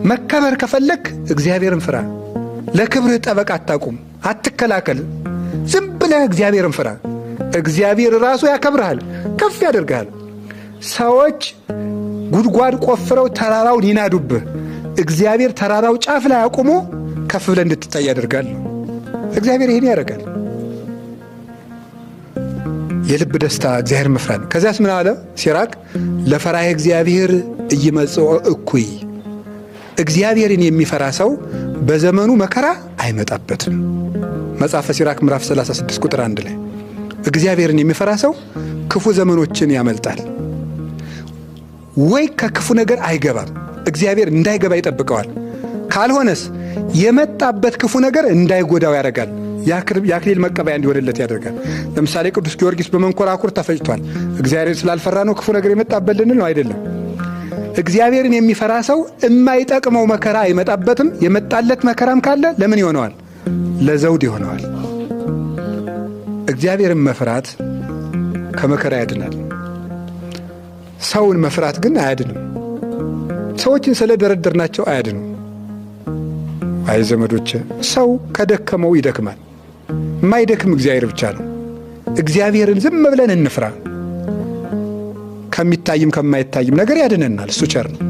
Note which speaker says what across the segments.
Speaker 1: መከበር ከፈለክ እግዚአብሔርን ፍራ። ለክብርህ ጠበቃ አታቁም፣ አትከላከል። ዝም ብለህ እግዚአብሔርን ፍራ። እግዚአብሔር ራሱ ያከብርሃል፣ ከፍ ያደርግሃል። ሰዎች ጉድጓድ ቆፍረው ተራራውን ይናዱብህ፣ እግዚአብሔር ተራራው ጫፍ ላይ አቁሞ ከፍ ብለህ እንድትታይ ያደርጋል። እግዚአብሔር ይሄን ያደርጋል። የልብ ደስታ እግዚአብሔር መፍራት። ከዚያስ ምን አለ ሲራክ? ለፈራሄ እግዚአብሔር እይመጽኦ እኩይ። እግዚአብሔርን የሚፈራ ሰው በዘመኑ መከራ አይመጣበትም። መጽሐፈ ሲራክ ምዕራፍ 36 ቁጥር 1 ላይ እግዚአብሔርን የሚፈራ ሰው ክፉ ዘመኖችን ያመልጣል። ወይ ከክፉ ነገር አይገባም፣ እግዚአብሔር እንዳይገባ ይጠብቀዋል። ካልሆነስ የመጣበት ክፉ ነገር እንዳይጎዳው ያደርጋል። የአክሊል መቀበያ እንዲሆንለት ያደርጋል። ለምሳሌ ቅዱስ ጊዮርጊስ በመንኮራኩር ተፈጭቷል። እግዚአብሔርን ስላልፈራ ነው ክፉ ነገር የመጣበት ልንል ነው? አይደለም። እግዚአብሔርን የሚፈራ ሰው የማይጠቅመው መከራ አይመጣበትም። የመጣለት መከራም ካለ ለምን ይሆነዋል? ለዘውድ ይሆነዋል። እግዚአብሔርን መፍራት ከመከራ ያድናል። ሰውን መፍራት ግን አያድንም። ሰዎችን ስለደረደርናቸው አያድንም። አይ ዘመዶቼ፣ ሰው ከደከመው ይደክማል። የማይደክም እግዚአብሔር ብቻ ነው። እግዚአብሔርን ዝም ብለን እንፍራ። ከሚታይም ከማይታይም ነገር ያድነናል። እሱ ቸር ነው።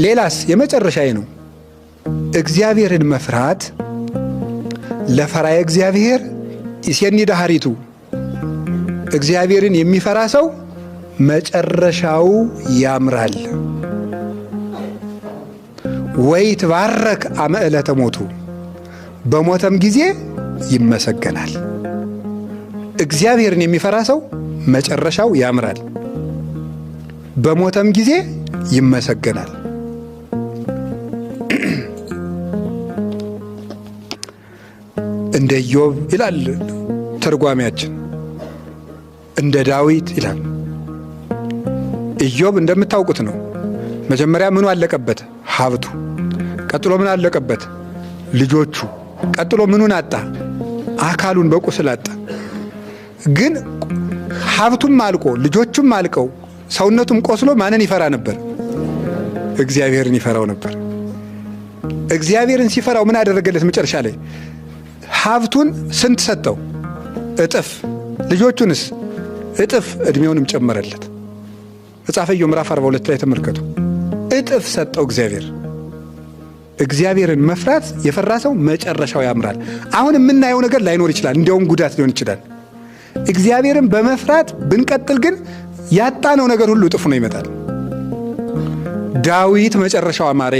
Speaker 1: ሌላስ የመጨረሻዬ ነው። እግዚአብሔርን መፍራት ለፈራዬ እግዚአብሔር ይሴኒ ዳህሪቱ። እግዚአብሔርን የሚፈራ ሰው መጨረሻው ያምራል። ወይ ትባረክ አመ ዕለተ ሞቱ፣ በሞተም ጊዜ ይመሰገናል። እግዚአብሔርን የሚፈራ ሰው መጨረሻው ያምራል፣ በሞተም ጊዜ ይመሰገናል። እንደ ኢዮብ ይላል ተርጓሚያችን፣ እንደ ዳዊት ይላል። ኢዮብ እንደምታውቁት ነው። መጀመሪያ ምኑ አለቀበት? ሀብቱ። ቀጥሎ ምን አለቀበት? ልጆቹ። ቀጥሎ ምኑን አጣ? አካሉን በቁስል አጣ። ግን ሀብቱም አልቆ ልጆቹም አልቀው ሰውነቱም ቆስሎ ማንን ይፈራ ነበር? እግዚአብሔርን ይፈራው ነበር። እግዚአብሔርን ሲፈራው ምን አደረገለት? መጨረሻ ላይ ሀብቱን ስንት ሰጠው? እጥፍ። ልጆቹንስ እጥፍ፣ ዕድሜውንም ጨመረለት። መጽሐፈ ኢዮብ ምዕራፍ 42 ላይ ተመልከቱ። እጥፍ ሰጠው እግዚአብሔር። እግዚአብሔርን መፍራት የፈራ ሰው መጨረሻው ያምራል። አሁን የምናየው ነገር ላይኖር ይችላል፣ እንዲያውም ጉዳት ሊሆን ይችላል። እግዚአብሔርን በመፍራት ብንቀጥል ግን ያጣነው ነገር ሁሉ እጥፍ ነው ይመጣል። ዳዊት መጨረሻው አማረ።